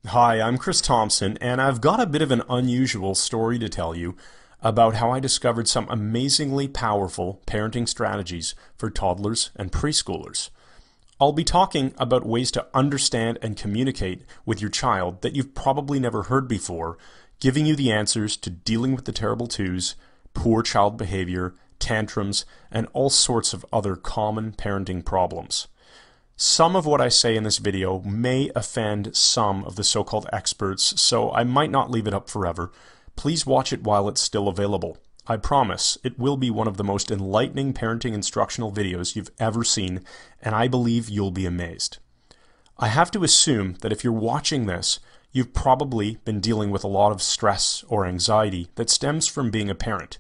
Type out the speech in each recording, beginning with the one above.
Hi, I'm Chris Thompson, and I've got a bit of an unusual story to tell you about how I discovered some amazingly powerful parenting strategies for toddlers and preschoolers. I'll be talking about ways to understand and communicate with your child that you've probably never heard before, giving you the answers to dealing with the terrible twos, poor child behavior, tantrums, and all sorts of other common parenting problems. Some of what I say in this video may offend some of the so-called experts, so I might not leave it up forever. Please watch it while it's still available. I promise it will be one of the most enlightening parenting instructional videos you've ever seen, and I believe you'll be amazed. I have to assume that if you're watching this, you've probably been dealing with a lot of stress or anxiety that stems from being a parent.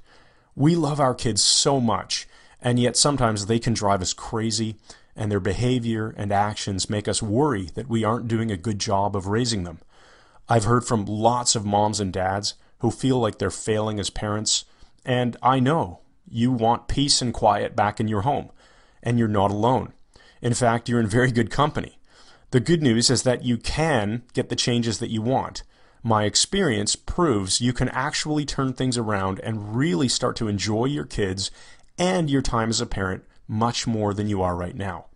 We love our kids so much, and yet sometimes they can drive us crazy, and their behavior and actions make us worry that we aren't doing a good job of raising them. I've heard from lots of moms and dads who feel like they're failing as parents, and I know you want peace and quiet back in your home, and you're not alone. In fact, you're in very good company. The good news is that you can get the changes that you want. My experience proves you can actually turn things around and really start to enjoy your kids and your time as a parent much more than you are right now.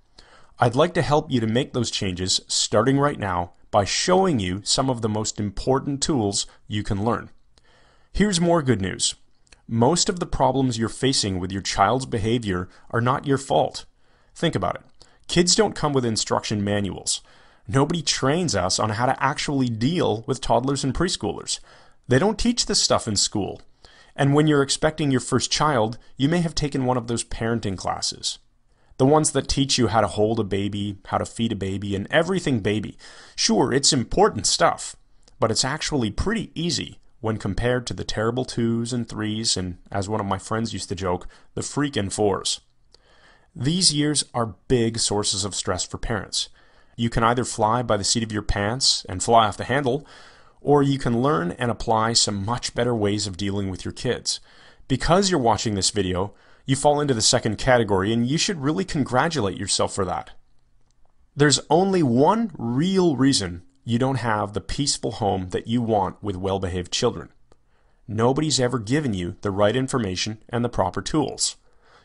I'd like to help you to make those changes starting right now by showing you some of the most important tools you can learn. Here's more good news. Most of the problems you're facing with your child's behavior are not your fault. Think about it. Kids don't come with instruction manuals. Nobody trains us on how to actually deal with toddlers and preschoolers. They don't teach this stuff in school. And when you're expecting your first child, you may have taken one of those parenting classes. The ones that teach you how to hold a baby, how to feed a baby, and everything baby. Sure, it's important stuff, but it's actually pretty easy when compared to the terrible twos and threes and, as one of my friends used to joke, the freaking fours. These years are big sources of stress for parents. You can either fly by the seat of your pants and fly off the handle, or you can learn and apply some much better ways of dealing with your kids. Because you're watching this video, you fall into the second category, and you should really congratulate yourself for that. There's only one real reason you don't have the peaceful home that you want with well-behaved children. Nobody's ever given you the right information and the proper tools.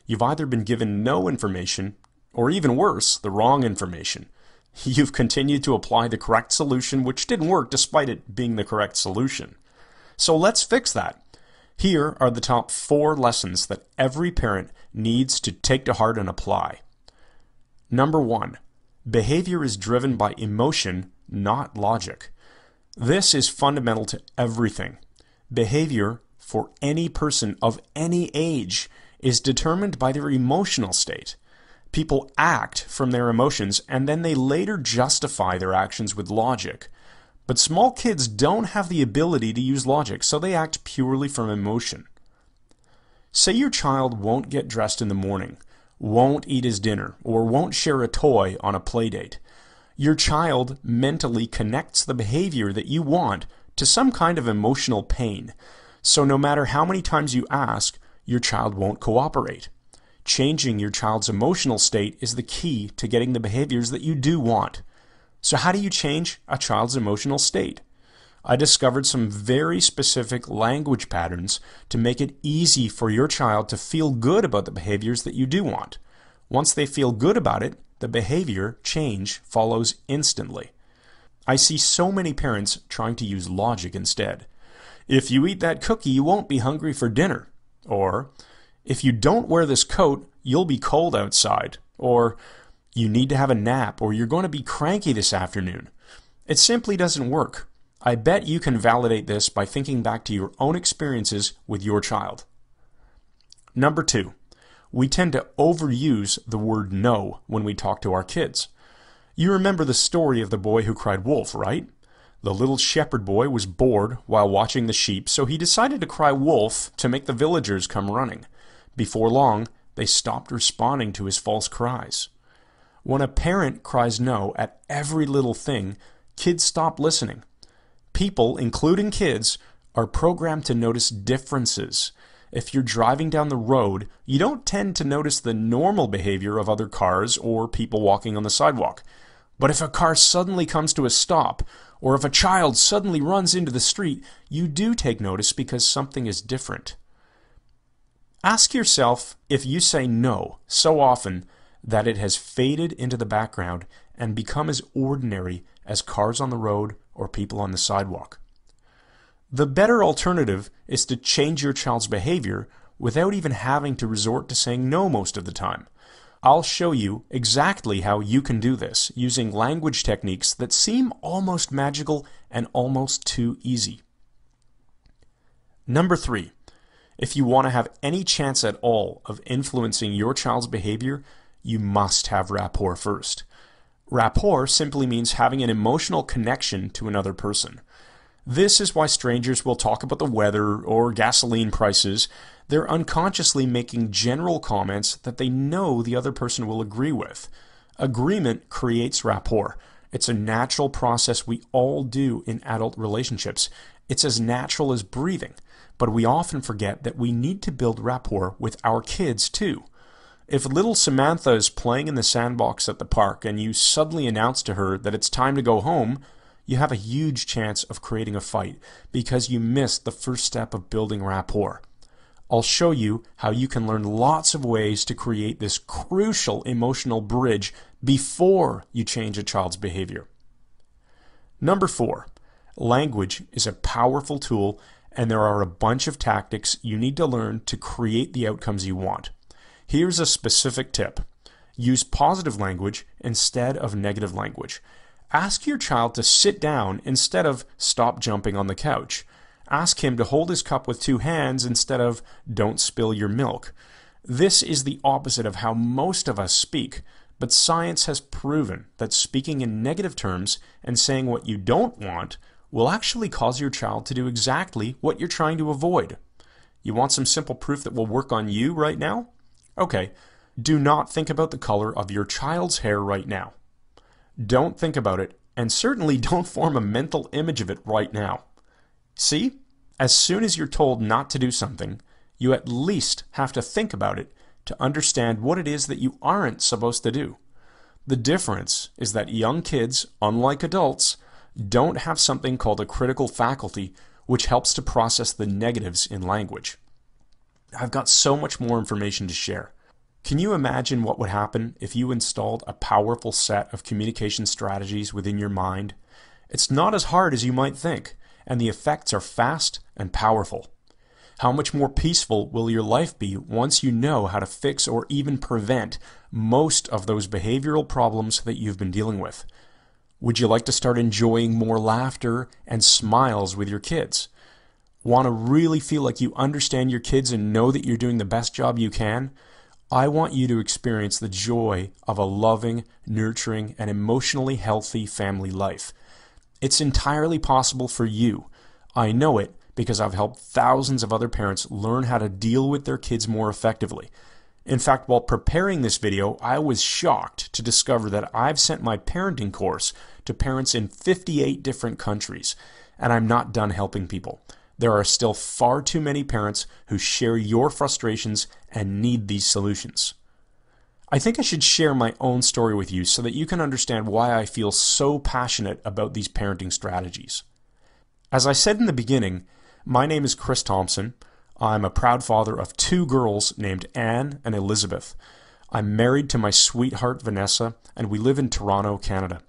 You've either been given no information, or even worse, the wrong information. You've continued to apply the correct solution, which didn't work despite it being the correct solution. So let's fix that. Here are the top 4 lessons that every parent needs to take to heart and apply. Number 1, behavior is driven by emotion, not logic. This is fundamental to everything. Behavior for any person of any age is determined by their emotional state. People act from their emotions, and then they later justify their actions with logic. But small kids don't have the ability to use logic, so they act purely from emotion. Say your child won't get dressed in the morning, won't eat his dinner, or won't share a toy on a play date. Your child mentally connects the behavior that you want to some kind of emotional pain. So no matter how many times you ask, your child won't cooperate. Changing your child's emotional state is the key to getting the behaviors that you do want. So how do you change a child's emotional state? I discovered some very specific language patterns to make it easy for your child to feel good about the behaviors that you do want. Once they feel good about it, the behavior change follows instantly. I see so many parents trying to use logic instead. If you eat that cookie, you won't be hungry for dinner. Or, if you don't wear this coat, you'll be cold outside. Or, you need to have a nap, or you're going to be cranky this afternoon. It simply doesn't work. I bet you can validate this by thinking back to your own experiences with your child. Number 2, we tend to overuse the word no when we talk to our kids. You remember the story of the boy who cried wolf, right? The little shepherd boy was bored while watching the sheep, so he decided to cry wolf to make the villagers come running. Before long, they stopped responding to his false cries. When a parent cries no at every little thing, kids stop listening. People, including kids, are programmed to notice differences. If you're driving down the road, you don't tend to notice the normal behavior of other cars or people walking on the sidewalk. But if a car suddenly comes to a stop, Or if a child suddenly runs into the street, you do take notice because something is different. Ask yourself if you say no so often that it has faded into the background and become as ordinary as cars on the road or people on the sidewalk. The better alternative is to change your child's behavior without even having to resort to saying no most of the time. I'll show you exactly how you can do this using language techniques that seem almost magical and almost too easy. Number 3, if you want to have any chance at all of influencing your child's behavior, you must have rapport first. Rapport simply means having an emotional connection to another person. This is why strangers will talk about the weather or gasoline prices. They're unconsciously making general comments that they know the other person will agree with. Agreement creates rapport. It's a natural process we all do in adult relationships. It's as natural as breathing, but we often forget that we need to build rapport with our kids too. If little Samantha is playing in the sandbox at the park and you suddenly announce to her that it's time to go home, you have a huge chance of creating a fight because you missed the first step of building rapport. I'll show you how you can learn lots of ways to create this crucial emotional bridge before you change a child's behavior. Number 4, language is a powerful tool, and there are a bunch of tactics you need to learn to create the outcomes you want. Here's a specific tip. Use positive language instead of negative language. Ask your child to sit down instead of stop jumping on the couch. Ask him to hold his cup with 2 hands instead of don't spill your milk. This is the opposite of how most of us speak, but science has proven that speaking in negative terms and saying what you don't want will actually cause your child to do exactly what you're trying to avoid. You want some simple proof that will work on you right now? Okay, do not think about the color of your child's hair right now. Don't think about it, and certainly don't form a mental image of it right now. See? As soon as you're told not to do something, you at least have to think about it to understand what it is that you aren't supposed to do. The difference is that young kids, unlike adults, don't have something called a critical faculty, which helps to process the negatives in language. I've got so much more information to share. Can you imagine what would happen if you installed a powerful set of communication strategies within your mind? It's not as hard as you might think, and the effects are fast and powerful. How much more peaceful will your life be once you know how to fix or even prevent most of those behavioral problems that you've been dealing with? Would you like to start enjoying more laughter and smiles with your kids? Want to really feel like you understand your kids and know that you're doing the best job you can? I want you to experience the joy of a loving, nurturing, and emotionally healthy family life. It's entirely possible for you. I know it because I've helped thousands of other parents learn how to deal with their kids more effectively. In fact, while preparing this video, I was shocked to discover that I've sent my parenting course to parents in 58 different countries, and I'm not done helping people. There are still far too many parents who share your frustrations and need these solutions. I think I should share my own story with you so that you can understand why I feel so passionate about these parenting strategies. As I said in the beginning, my name is Chris Thompson. I'm a proud father of 2 girls named Anne and Elizabeth. I'm married to my sweetheart Vanessa, and we live in Toronto, Canada.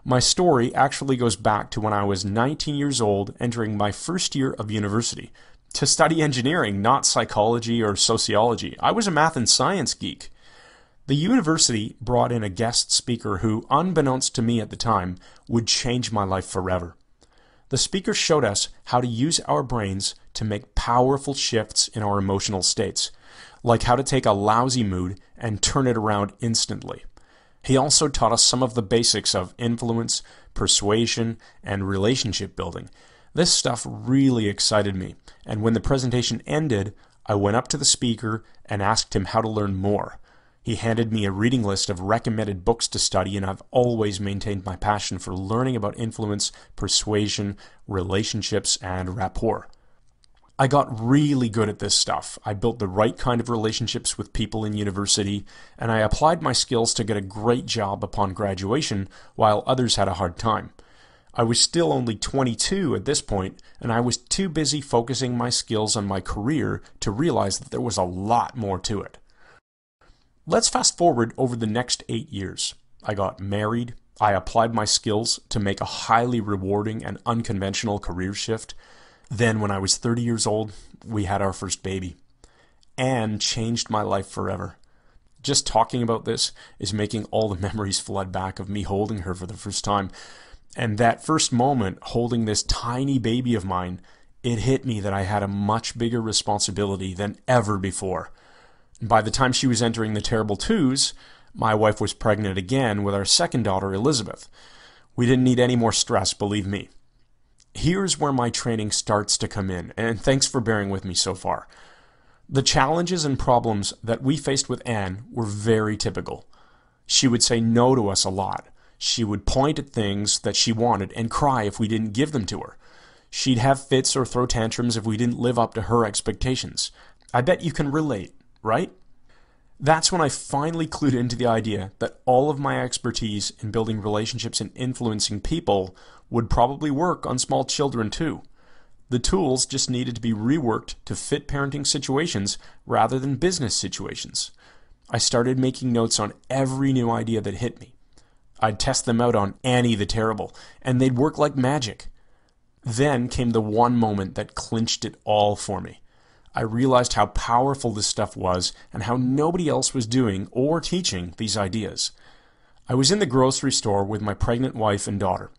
My story actually goes back to when I was 19 years old, entering my first year of university, to study engineering, not psychology or sociology. I was a math and science geek. The university brought in a guest speaker who, unbeknownst to me at the time, would change my life forever. The speaker showed us how to use our brains to make powerful shifts in our emotional states, like how to take a lousy mood and turn it around instantly. He also taught us some of the basics of influence, persuasion, and relationship building. This stuff really excited me, and when the presentation ended, I went up to the speaker and asked him how to learn more. He handed me a reading list of recommended books to study, and I've always maintained my passion for learning about influence, persuasion, relationships, and rapport. I got really good at this stuff. I built the right kind of relationships with people in university, and I applied my skills to get a great job upon graduation while others had a hard time. I was still only 22 at this point, and I was too busy focusing my skills on my career to realize that there was a lot more to it. Let's fast forward over the next 8 years. I got married, I applied my skills to make a highly rewarding and unconventional career shift. Then when I was 30 years old, we had our first baby. Anne changed my life forever. Just talking about this is making all the memories flood back of me holding her for the first time. And that first moment, holding this tiny baby of mine, it hit me that I had a much bigger responsibility than ever before. By the time she was entering the terrible twos, my wife was pregnant again with our second daughter, Elizabeth. We didn't need any more stress, believe me. Here's where my training starts to come in, and thanks for bearing with me so far. The challenges and problems that we faced with Anne were very typical. She would say no to us a lot. She would point at things that she wanted and cry if we didn't give them to her. She'd have fits or throw tantrums if we didn't live up to her expectations. I bet you can relate, right? That's when I finally clued into the idea that all of my expertise in building relationships and influencing people would probably work on small children too. The tools just needed to be reworked to fit parenting situations rather than business situations. I started making notes on every new idea that hit me. I'd test them out on Annie the Terrible, and they'd work like magic. Then came the one moment that clinched it all for me. I realized how powerful this stuff was and how nobody else was doing or teaching these ideas. I was in the grocery store with my pregnant wife and daughter.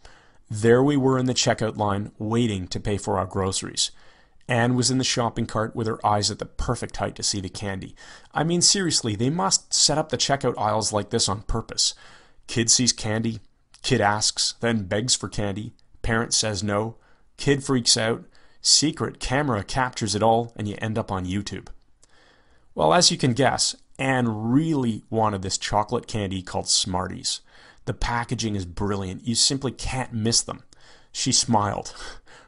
There we were in the checkout line waiting to pay for our groceries. Anne was in the shopping cart with her eyes at the perfect height to see the candy. I mean, seriously, they must set up the checkout aisles like this on purpose. Kid sees candy, kid asks, then begs for candy, parent says no, kid freaks out, secret camera captures it all, and you end up on YouTube. Well, as you can guess, Anne really wanted this chocolate candy called Smarties. The packaging is brilliant. You simply can't miss them. She smiled.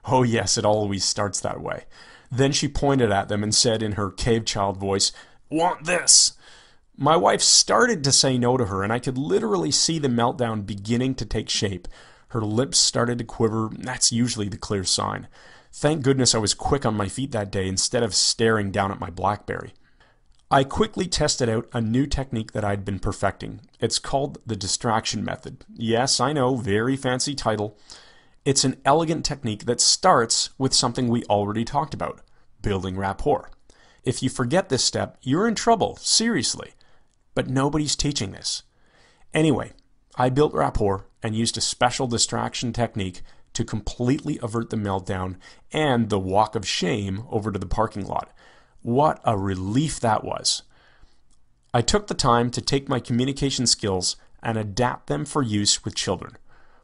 Oh yes, it always starts that way. Then she pointed at them and said in her cave child voice, "Want this?" My wife started to say no to her, and I could literally see the meltdown beginning to take shape. Her lips started to quiver. That's usually the clear sign. Thank goodness I was quick on my feet that day instead of staring down at my BlackBerry. I quickly tested out a new technique that I'd been perfecting. It's called the distraction method. Yes, I know, very fancy title. It's an elegant technique that starts with something we already talked about, building rapport. If you forget this step, you're in trouble, seriously. But nobody's teaching this. Anyway, I built rapport and used a special distraction technique to completely avert the meltdown and the walk of shame over to the parking lot. What a relief that was. I took the time to take my communication skills and adapt them for use with children.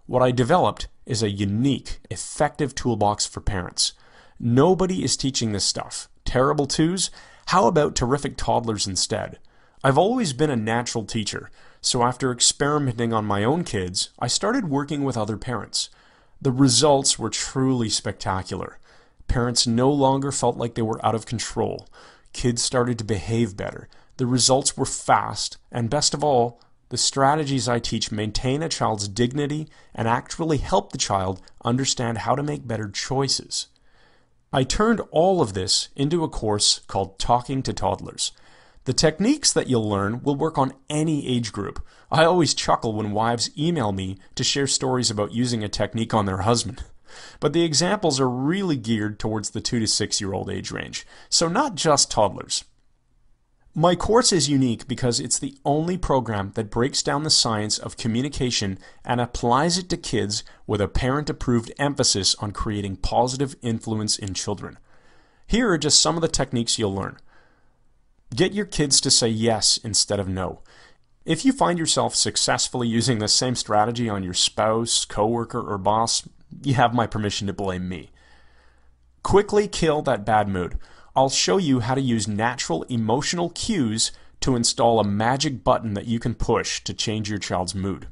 What I developed is a unique, effective toolbox for parents. Nobody is teaching this stuff. Terrible twos? How about terrific toddlers instead? I've always been a natural teacher, so after experimenting on my own kids, I started working with other parents. The results were truly spectacular. Parents no longer felt like they were out of control. Kids started to behave better. The results were fast, and best of all, the strategies I teach maintain a child's dignity and actually help the child understand how to make better choices. I turned all of this into a course called Talking to Toddlers. The techniques that you'll learn will work on any age group. I always chuckle when wives email me to share stories about using a technique on their husband. But the examples are really geared towards the 2 to 6-year-old age range, so not just toddlers. My course is unique because it's the only program that breaks down the science of communication and applies it to kids with a parent-approved emphasis on creating positive influence in children. Here are just some of the techniques you'll learn. Get your kids to say yes instead of no. If you find yourself successfully using the same strategy on your spouse, coworker, or boss, you have my permission to blame me. Quickly kill that bad mood. I'll show you how to use natural emotional cues to install a magic button that you can push to change your child's mood.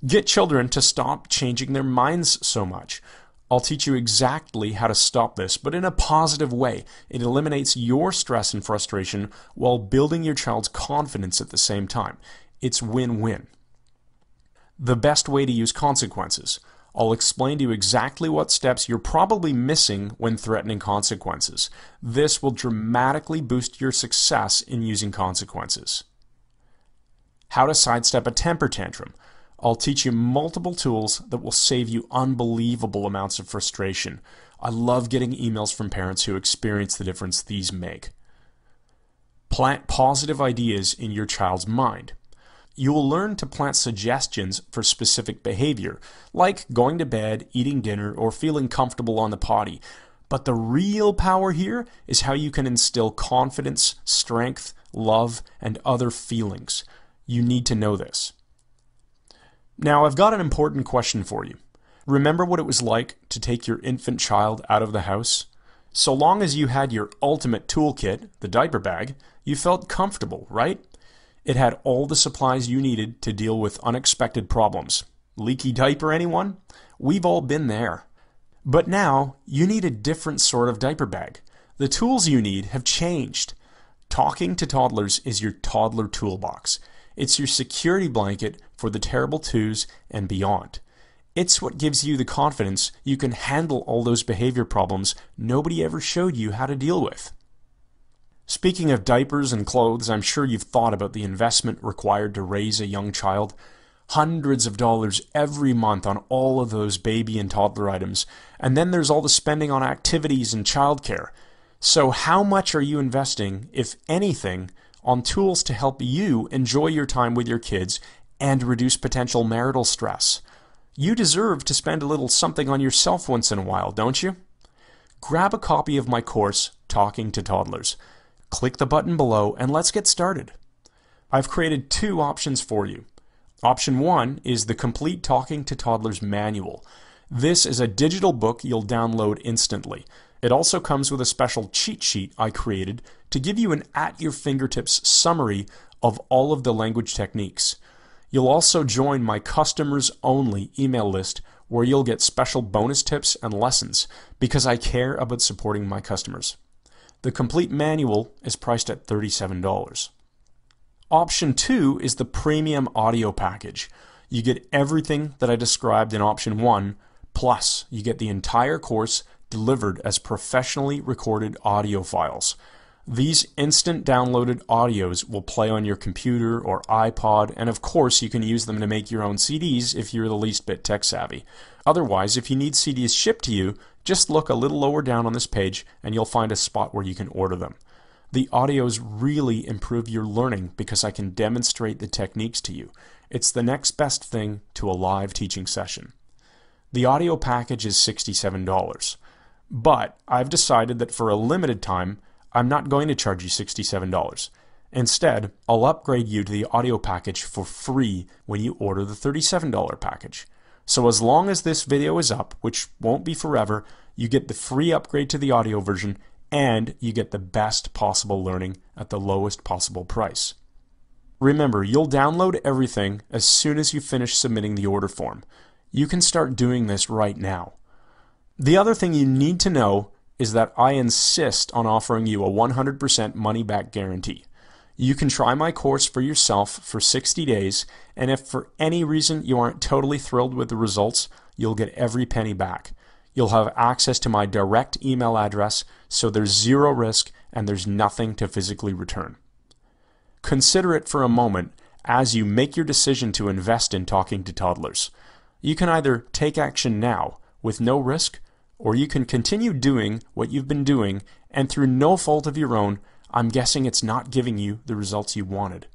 Get children to stop changing their minds so much. I'll teach you exactly how to stop this, but in a positive way. It eliminates your stress and frustration while building your child's confidence at the same time. It's win-win. the best way to use consequences. I'll explain to you exactly what steps you're probably missing when threatening consequences. This will dramatically boost your success in using consequences. How to sidestep a temper tantrum. I'll teach you multiple tools that will save you unbelievable amounts of frustration. I love getting emails from parents who experience the difference these make. Plant positive ideas in your child's mind. You will learn to plant suggestions for specific behavior, like going to bed, eating dinner, or feeling comfortable on the potty. But the real power here is how you can instill confidence, strength, love, and other feelings. You need to know this. Now, I've got an important question for you. Remember what it was like to take your infant child out of the house? So long as you had your ultimate toolkit, the diaper bag, you felt comfortable, right? It had all the supplies you needed to deal with unexpected problems. Leaky diaper, anyone? We've all been there. But now, you need a different sort of diaper bag. The tools you need have changed. Talking to Toddlers is your toddler toolbox. It's your security blanket for the terrible twos and beyond. It's what gives you the confidence you can handle all those behavior problems nobody ever showed you how to deal with. Speaking of diapers and clothes, I'm sure you've thought about the investment required to raise a young child. Hundreds of dollars every month on all of those baby and toddler items. And then there's all the spending on activities and childcare. So how much are you investing, if anything, on tools to help you enjoy your time with your kids and reduce potential marital stress? You deserve to spend a little something on yourself once in a while, don't you? Grab a copy of my course, Talking to Toddlers. Click the button below and let's get started. I've created two options for you. Option 1 is the complete Talking to Toddlers manual. This is a digital book you'll download instantly. It also comes with a special cheat sheet I created to give you an at-your-fingertips summary of all of the language techniques. You'll also join my customers-only email list where you'll get special bonus tips and lessons because I care about supporting my customers. The complete manual is priced at $37. Option 2 is the premium audio package. You get everything that I described in option 1, plus you get the entire course delivered as professionally recorded audio files. These instant downloaded audios will play on your computer or iPod, and of course you can use them to make your own CDs if you're the least bit tech savvy. Otherwise, if you need CDs shipped to you, just look a little lower down on this page and you'll find a spot where you can order them. The audios really improve your learning because I can demonstrate the techniques to you. It's the next best thing to a live teaching session. The audio package is $67, but I've decided that for a limited time, I'm not going to charge you $67. Instead, I'll upgrade you to the audio package for free when you order the $37 package. So as long as this video is up, which won't be forever, you get the free upgrade to the audio version and you get the best possible learning at the lowest possible price. Remember, you'll download everything as soon as you finish submitting the order form. You can start doing this right now. The other thing you need to know is that I insist on offering you a 100% money-back guarantee. You can try my course for yourself for 60 days, and if for any reason you aren't totally thrilled with the results, you'll get every penny back. You'll have access to my direct email address, so there's zero risk and there's nothing to physically return. Consider it for a moment as you make your decision to invest in Talking to Toddlers. You can either take action now with no risk, or you can continue doing what you've been doing, and through no fault of your own, I'm guessing it's not giving you the results you wanted.